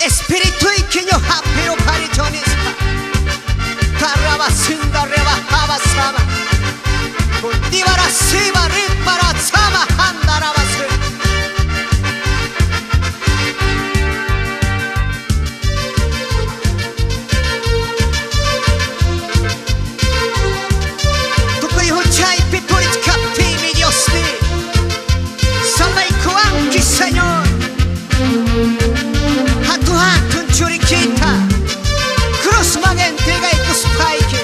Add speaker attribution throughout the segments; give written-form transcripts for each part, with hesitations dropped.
Speaker 1: Espíritu y que yo pero paritonispa Tarrabasinda rebajaba sama Cultivara siba ripara sama handarabase Tukoy huchay piturit kapti mi Dios ni Salvay kuanki Señor Hatu churikita Cruz magentiga y tus paike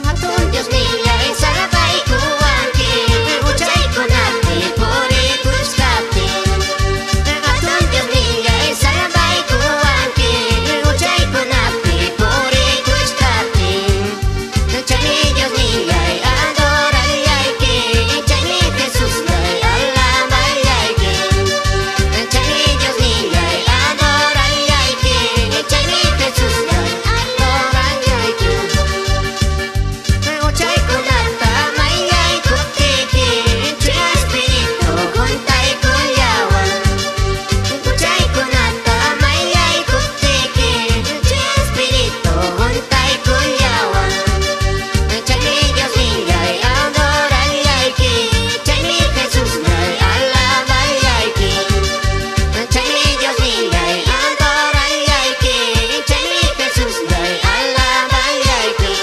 Speaker 2: Hatun Dios niya salabay kuwanti Uchay kunati puri kuskati Hatun Dios niya salabay kuwanti Uchay kunati puri kuskati Chani Dios niya adoray ki Chani Jesus niya alamay ki Chani Dios niya adoray ki Chani Jesus niya adoray ki Uchay kunata mayay kutiki Chi Espiritu kuntay kuyawan Uchay kunata mayay kutiki Chi Espiritu kuntay kuyawan Chani Dios niyay adoray ki Chani Jesus niyay alamay ki Chani Dios niyay adoray ki Chani Jesus niyay alamay ki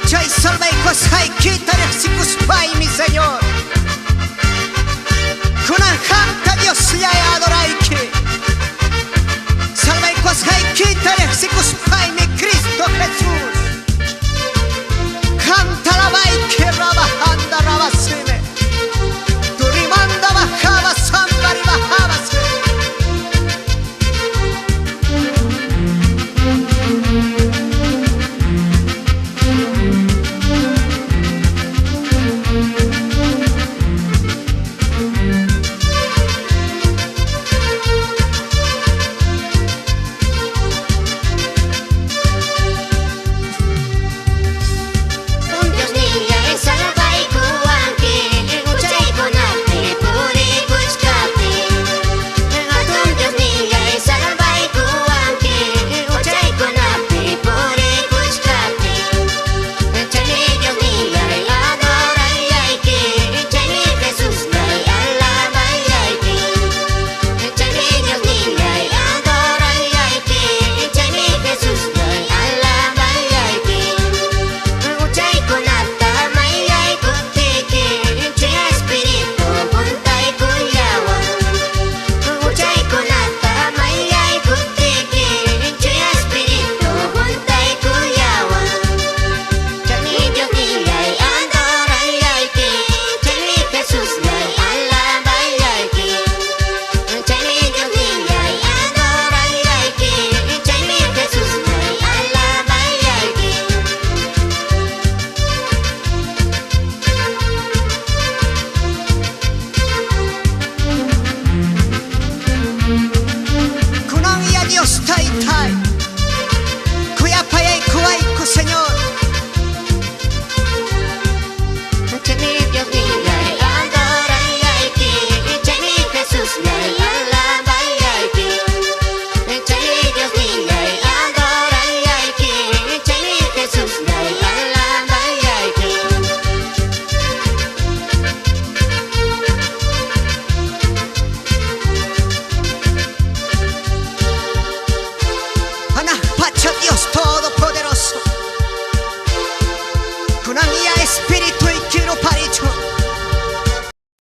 Speaker 1: Chay salvay kwasay kita rexikus pay mi Señor Kunan hamta Dios ya adoray ki Salvay kwasay kita